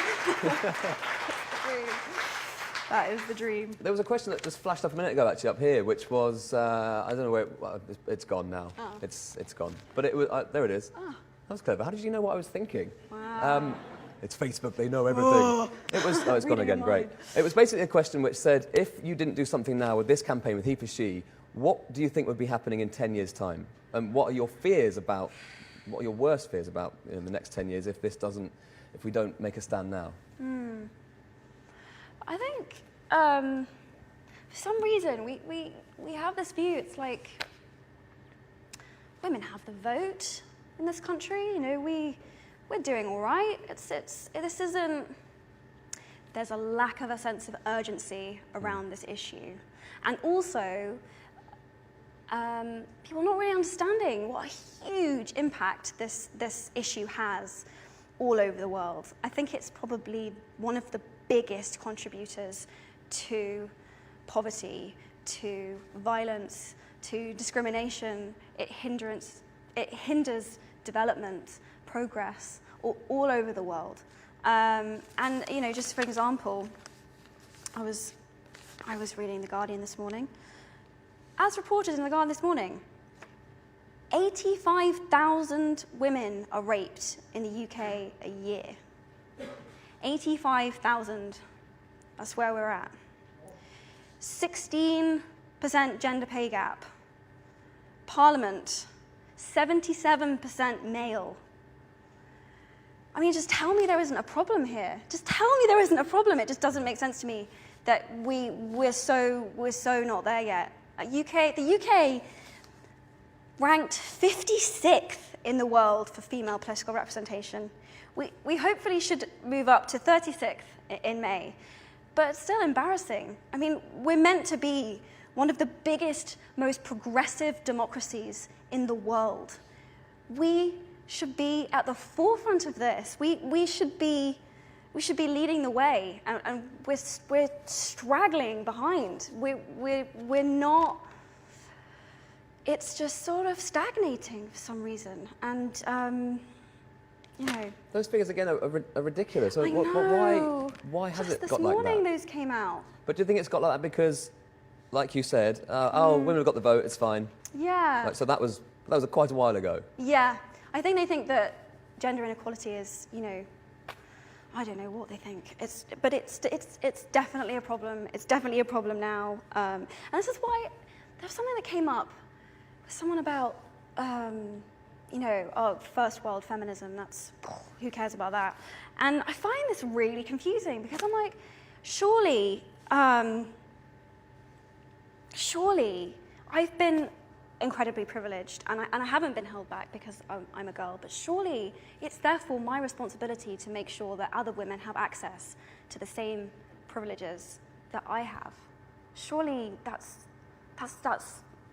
That is the dream. There was a question that just flashed up a minute ago, actually, up here, which was, I don't know where, well, it's gone now. Oh. It's gone. But it was, there it is. Oh. That was clever. How did you know what I was thinking? Wow. It's Facebook, they know everything. It was, oh, it's gone Reading again, your great. mind. It was basically a question which said, if you didn't do something now with this campaign, with HeForShe, what do you think would be happening in 10 years' time? And what are your fears about, what are your worst fears about in the next 10 years if we don't make a stand now? I think, for some reason, we have this view, it's like, women have the vote in this country, you know, we're doing all right. This isn't, there's a lack of a sense of urgency around this issue. And also, people not really understanding what a huge impact this issue has all over the world. I think it's probably one of the biggest contributors to poverty, to violence, to discrimination. It hinders development, progress, all over the world. And you know, just for example, I was reading The Guardian this morning. As reported in The Guardian this morning, 85,000 women are raped in the UK a year. 85,000, that's where we're at. 16% gender pay gap. Parliament, 77% male. I mean, just tell me there isn't a problem here. Just tell me there isn't a problem. It just doesn't make sense to me that we're so not there yet. The UK ranked 56th in the world for female political representation. We hopefully should move up to 36th in May, but it's still embarrassing. I mean, we're meant to be one of the biggest, most progressive democracies in the world. We should be at the forefront of this. We should be leading the way, and we're straggling behind. We're not. It's just sort of stagnating for some reason, and you know. Those figures again are ridiculous. So I know. Why has Just it got like that? this morning those came out. But do you think it's got like that because, like you said, oh, women have got the vote, it's fine. Yeah. Like, so that was quite a while ago. Yeah. I think they think that gender inequality is, you know, I don't know what they think. It's definitely a problem. It's definitely a problem now. And this is why there's something that came up. Someone about, you know, first world feminism. That's, who cares about that? And I find this really confusing because I'm like, surely I've been incredibly privileged, and I haven't been held back because I'm a girl, but surely it's therefore my responsibility to make sure that other women have access to the same privileges that I have. Surely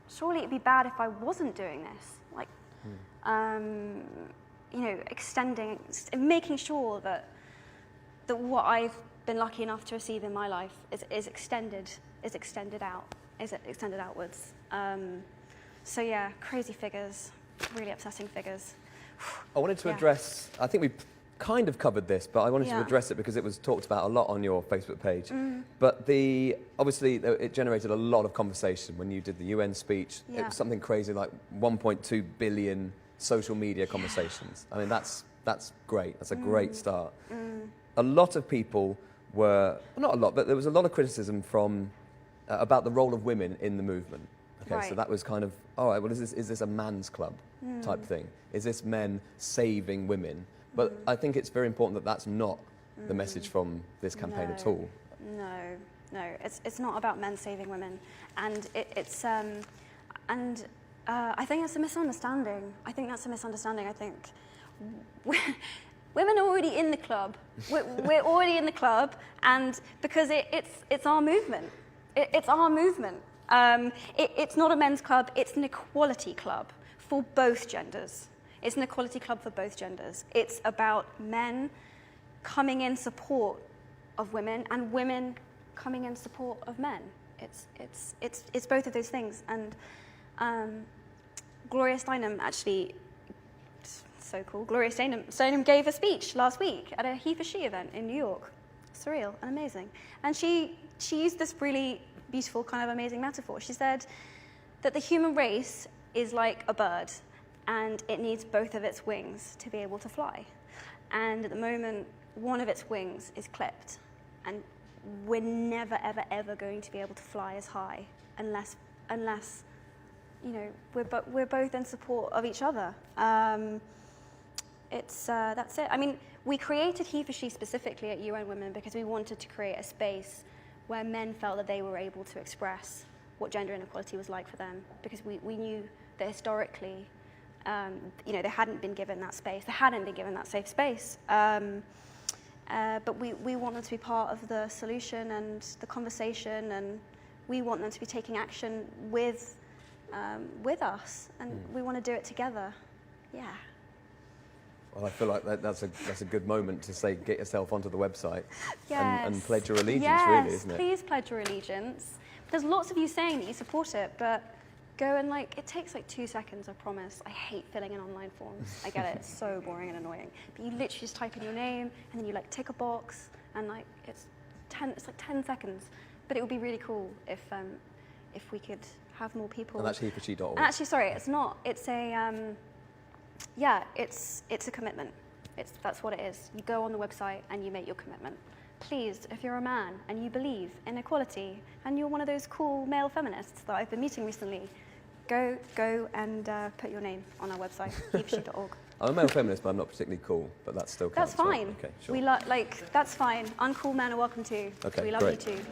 surely it'd be bad if I wasn't doing this. Like, you know, making sure that what I've been lucky enough to receive in my life is extended outwards. So yeah, crazy figures, really upsetting figures. I wanted to address, I think we kind of covered this, but I wanted to address it because it was talked about a lot on your Facebook page. But obviously it generated a lot of conversation when you did the UN speech. Yeah. It was something crazy like 1.2 billion social media conversations. I mean, that's great. That's a great start. A lot of people were, well, not a lot, but there was a lot of criticism from about the role of women in the movement. Okay, Right. so that was kind of, all right, well, is this a man's club type thing? Is this men saving women? But I think it's very important that that's not the message from this campaign at all. No, it's not about men saving women, and I think it's a misunderstanding. I think I think women are already in the club. We're already in the club, and because it's our movement. It's our movement. It's not a men's club, it's an equality club for both genders. It's an equality club for both genders. It's about men coming in support of women and women coming in support of men. It's both of those things. And Gloria Steinem actually, so cool, Gloria Steinem gave a speech last week at a HeForShe event in New York. Surreal and amazing. And she used this really beautiful, kind of amazing metaphor. She said that the human race is like a bird, and it needs both of its wings to be able to fly. And at the moment, one of its wings is clipped, and we're never, ever, ever going to be able to fly as high unless you know, we're both in support of each other. That's it. I mean, we created HeForShe specifically at UN Women because we wanted to create a space where men felt that they were able to express what gender inequality was like for them, because we knew that historically, you know, they hadn't been given that space, they hadn't been given that safe space. But we want them to be part of the solution and the conversation, and we want them to be taking action with us, and we want to do it together. Yeah. Well, I feel like that's a good moment to say, get yourself onto the website and pledge your allegiance, yes, really, isn't it? Please pledge your allegiance. There's lots of you saying that you support it, but go and it takes like 2 seconds, I promise. I hate filling in online forms. I get it, it's so boring and annoying. But you literally just type in your name, and then you tick a box, and it's like 10 seconds. But it would be really cool if we could have more people. And that's HeForShe.org. And actually, sorry, it's not. It's a it's a commitment. That's what it is. You go on the website and you make your commitment. Please, if you're a man and you believe in equality and you're one of those cool male feminists that I've been meeting recently, go and put your name on our website, HeForShe.org. I'm a male feminist, but I'm not particularly cool, but that still counts. That's fine. Okay, sure. We that's fine. Uncool men are welcome too. Okay, we love great. you too.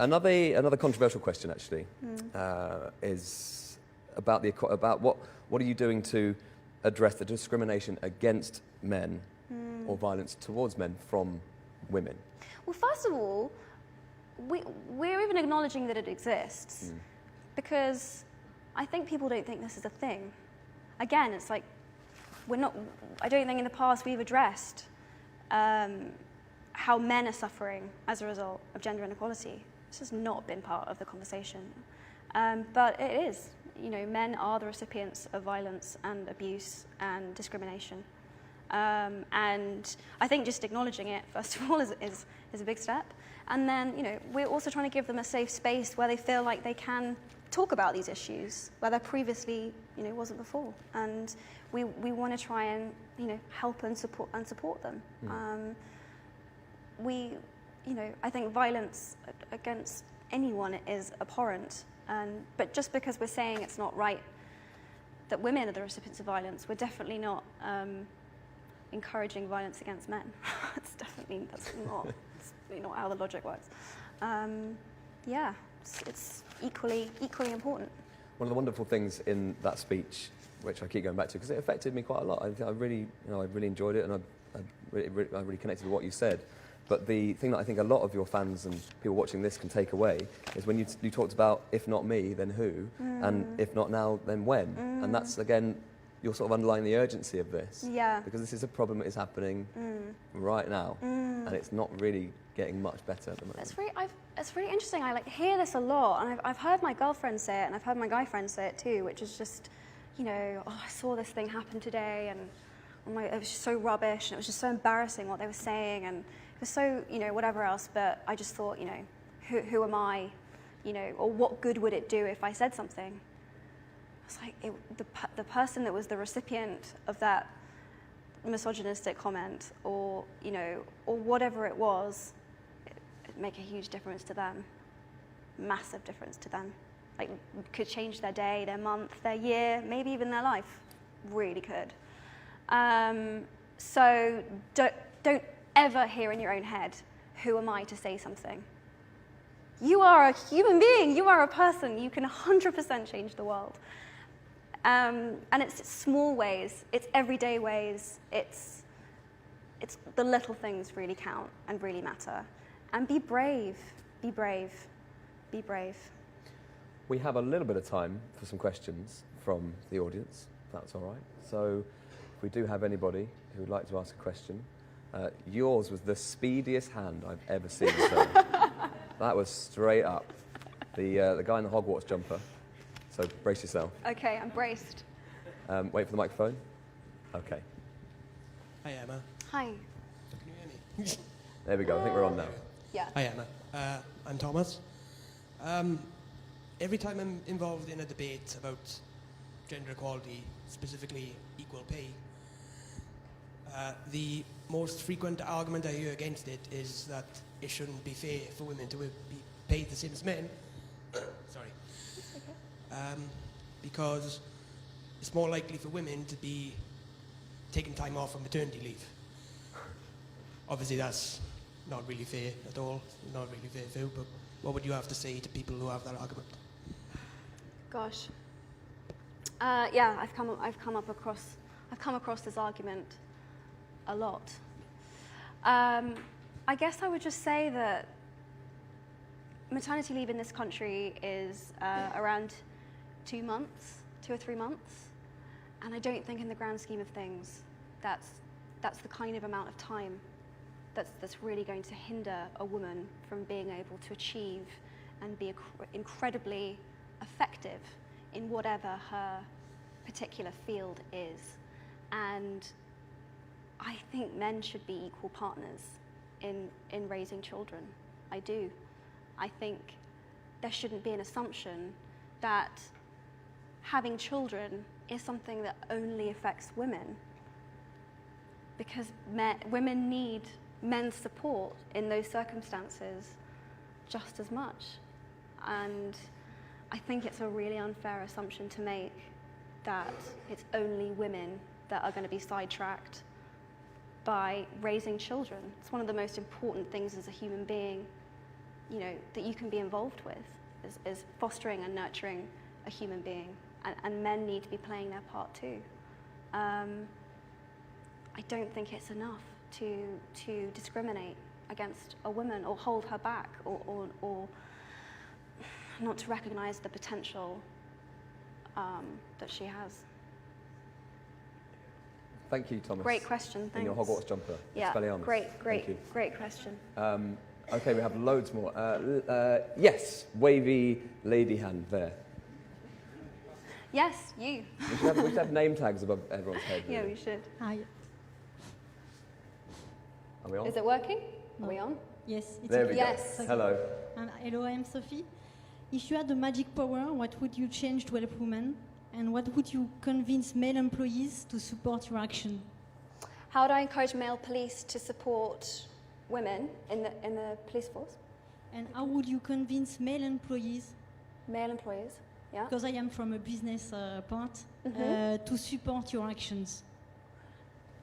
Another controversial question, actually, is about what are you doing to address the discrimination against men or violence towards men from women? Well, first of all, we're even acknowledging that it exists because I think people don't think this is a thing. Again, it's like I don't think in the past we've addressed how men are suffering as a result of gender inequality. This has not been part of the conversation. But it is. You know, men are the recipients of violence and abuse and discrimination. And I think just acknowledging it, first of all, is a big step. And then, you know, we're also trying to give them a safe space where they feel like they can talk about these issues, where there previously, you know, wasn't before. And we want to try and, you know, help and support them. You know, I think violence against anyone is abhorrent. But just because we're saying it's not right that women are the recipients of violence, we're definitely not encouraging violence against men. That's really not how the logic works. Yeah, it's equally important. One of the wonderful things in that speech, which I keep going back to, because it affected me quite a lot. I really enjoyed it, and I really connected with what you said. But the thing that I think a lot of your fans and people watching this can take away is when you talked about, if not me, then who? And if not now, then when? And that's, again, you're sort of underlying the urgency of this. Yeah. Because this is a problem that is happening right now. And it's not really getting much better at the moment. It's really interesting. I hear this a lot, and I've heard my girlfriend say it, and I've heard my guy friends say it too, which is just, you know, oh, I saw this thing happen today, and it was just so rubbish, and it was just so embarrassing what they were saying, and it was so, you know, whatever else, but I just thought, you know, who am I, you know, or what good would it do if I said something? It's like the person that was the recipient of that misogynistic comment, or, you know, or whatever it was, it'd make a huge difference to them, massive difference to them. Like, could change their day, their month, their year, maybe even their life, really could. So don't ever hear in your own head, who am I to say something? You are a human being, you are a person, you can 100% change the world. And it's small ways, it's everyday ways, it's the little things really count and really matter. And be brave, be brave, be brave. We have a little bit of time for some questions from the audience, if that's all right. So if we do have anybody who would like to ask a question, Yours was the speediest hand I've ever seen, sir. That was straight up. The guy in the Hogwarts jumper. So brace yourself. Okay, I'm braced. Wait for the microphone. Okay. Hi, Emma. Hi. Can you hear me? There we go. I think we're on now. Yeah. Hi, Emma. I'm Thomas. Every time I'm involved in a debate about gender equality, specifically equal pay, the most frequent argument I hear against it is that it shouldn't be fair for women to be paid the same as men. Sorry. Because it's more likely for women to be taking time off on maternity leave. Obviously, that's not really fair at all. Not really fair, Phil, but what would you have to say to people who have that argument? Gosh. Yeah, I've come across this argument a lot. I guess I would just say that maternity leave in this country is around 2 months, 2 or 3 months, and I don't think in the grand scheme of things that's the kind of amount of time that's really going to hinder a woman from being able to achieve and be incredibly effective in whatever her particular field is. And I think men should be equal partners in raising children. I do. I think there shouldn't be an assumption that having children is something that only affects women, because women need men's support in those circumstances just as much. And I think it's a really unfair assumption to make that it's only women that are going to be sidetracked by raising children. It's one of the most important things as a human being, you know, that you can be involved with, is fostering and nurturing a human being. And men need to be playing their part too. I don't think it's enough to discriminate against a woman or hold her back or not to recognise the potential that she has. Thank you, Thomas. Great question, thanks. In your Hogwarts jumper. Yeah, Expelliarmus. great question. Okay, we have loads more. Yes, wavy lady hand there. Yes, you. We should have name tags above everyone's head. Yeah, really. we should. Hi. Are we on? Is it working? No. Are we on? Yes. It's There we okay. Yes. go. Hello. And hello, I'm Sophie. If you had the magic power, what would you change to help women? And what would you convince male employees to support your action? How would I encourage male police to support women in the police force? And how would you convince male employees, Male employees, yeah. because I am from a business part, to support your actions?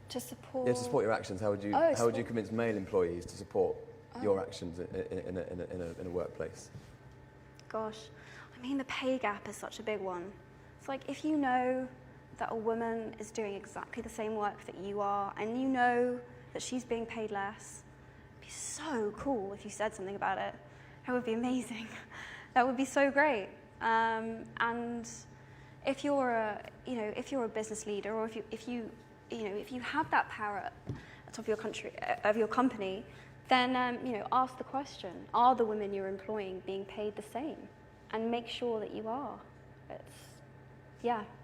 To support. Yeah, to support your actions. How would you support. convince male employees to support your actions in a workplace? Gosh, I mean, the pay gap is such a big one. It's like if you know that a woman is doing exactly the same work that you are, and you know that she's being paid less, it'd be so cool if you said something about it. That would be amazing. That would be so great. And if you're a business leader, or if you have that power at the top of your company, then ask the question: are the women you're employing being paid the same? And make sure that you are.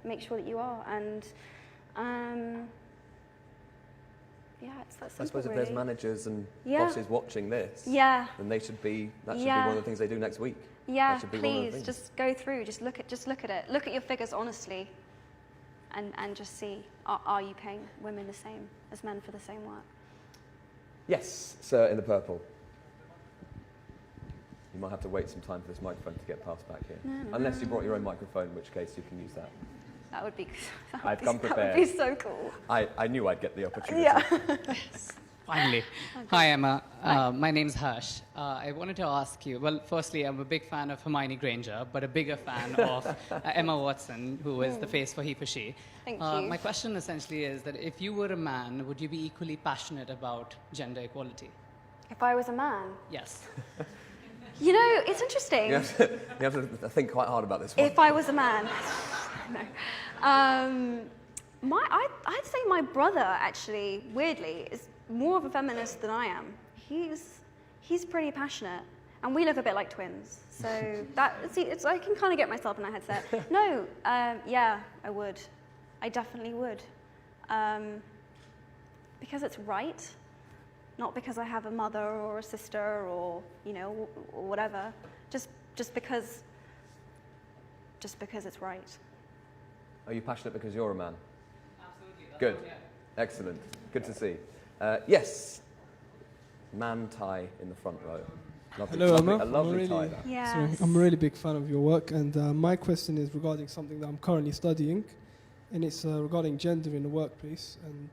Make sure that you are. And it's that simple. I suppose if really. there's managers and Yeah. bosses watching this, Yeah. then that should be one Yeah. of the things they do next week. Yeah, That should be one of the please, things. just go through, just look at it. Look at your figures honestly, and just see, are you paying women the same as men for the same work? Yes, sir, in the purple. You might have to wait some time for this microphone to get passed back here. Unless you brought your own microphone, in which case you can use that. That would be. I've come That prepared. would be so cool. I knew I'd get the opportunity. Yeah. Finally. Hi, Emma. My name's Harsh. I wanted to ask you, well, firstly, I'm a big fan of Hermione Granger, but a bigger fan of Emma Watson, who is the face for HeForShe. Thank you. My question essentially is that if you were a man, would you be equally passionate about gender equality? If I was a man, Yes. you know, it's interesting. You have to think quite hard about this one. If I was a man, no. I'd say my brother actually, weirdly, more of a feminist than I am. He's pretty passionate, and we look a bit like twins. So I can kind of get myself in that headset. No, yeah, I would. I definitely would, because it's right, not because I have a mother or a sister or or whatever. Just because it's right. Are you passionate because you're a man? Absolutely. Good. Excellent. Good to see. Yes. Man tie in the front row. Lovely, Hello, lovely, Emma. a lovely I'm tie. really- That. Yes. Sorry, I'm a really big fan of your work, and my question is regarding something that I'm currently studying, and it's regarding gender in the workplace. And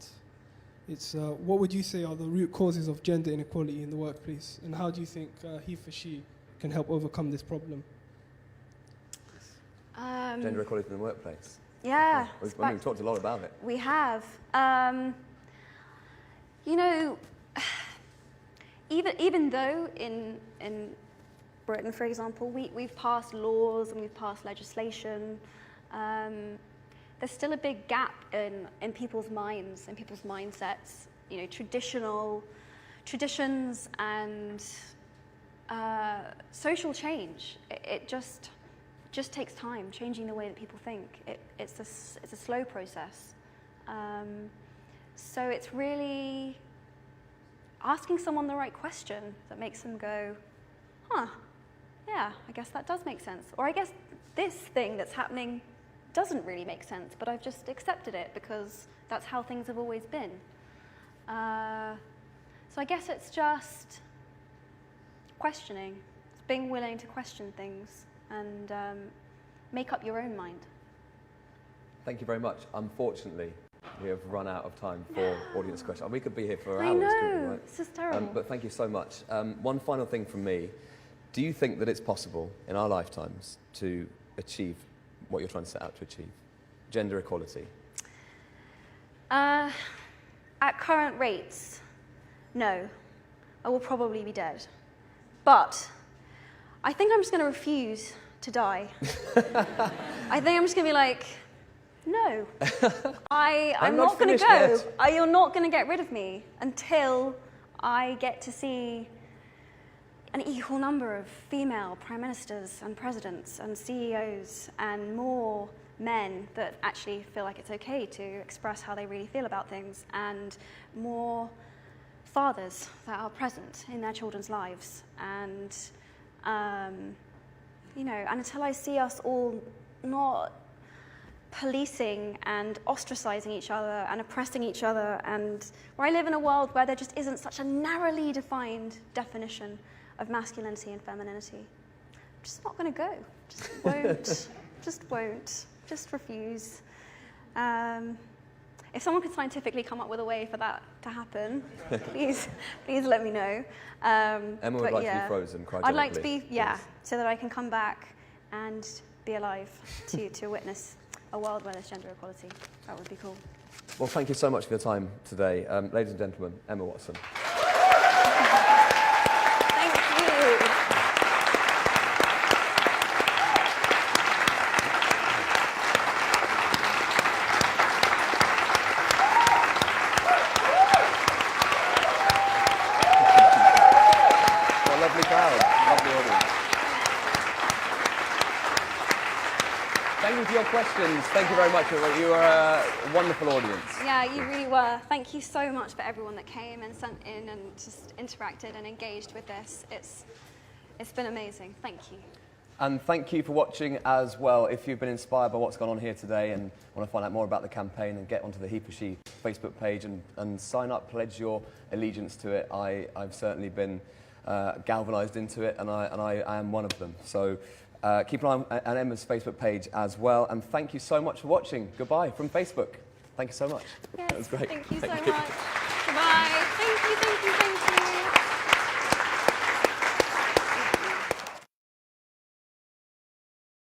it's what would you say are the root causes of gender inequality in the workplace, and how do you think HeForShe can help overcome this problem? Gender equality in the workplace. Yeah. We've talked a lot about it. We have. Even though in Britain, for example, we've passed laws and we've passed legislation, there's still a big gap in people's minds and people's mindsets. Traditions and social change. It just takes time, changing the way that people think. It's a slow process. So it's really asking someone the right question that makes them go, huh, yeah, I guess that does make sense. Or I guess this thing that's happening doesn't really make sense, but I've just accepted it because that's how things have always been. So I guess it's just questioning. It's being willing to question things and make up your own mind. Thank you very much. Unfortunately, we have run out of time for audience questions. We could be here for I hours, couldn't we, know, right? this is terrible. But thank you so much. One final thing from me. Do you think that it's possible in our lifetimes to achieve what you're trying to set out to achieve? Gender equality? At current rates, no. I will probably be dead. But I think I'm just going to refuse to die. I think I'm just going to be like, no, I'm not going to finished go. yet. You're not going to get rid of me until I get to see an equal number of female prime ministers and presidents and CEOs and more men that actually feel like it's okay to express how they really feel about things, and more fathers that are present in their children's lives. And, and until I see us all not policing and ostracizing each other and oppressing each other, and where I live in a world where there just isn't such a narrowly defined definition of masculinity and femininity, I'm just not going to go. Just won't. Just won't. Just refuse. If someone could scientifically come up with a way for that to happen, please let me know. Emma would like to be frozen cryogenically. I'd like to be, so that I can come back and be alive to witness a world where there's gender equality. That would be cool. Well, thank you so much for your time today. Ladies and gentlemen, Emma Watson. Thank you. What a lovely crowd, lovely audience. Thank you for your questions. Thank you very much. You are a wonderful audience. Yeah, you really were. Thank you so much for everyone that came and sent in and just interacted and engaged with this. It's been amazing. Thank you. And thank you for watching as well. If you've been inspired by what's gone on here today and want to find out more about the campaign, and get onto the HeForShe Facebook page and sign up, pledge your allegiance to it. I've certainly been galvanised into it, and I am one of them. So keep an eye on Emma's Facebook page as well. And thank you so much for watching. Goodbye from Facebook. Thank you so much. Yes, That was great. Thank you so much. Goodbye. Thank you.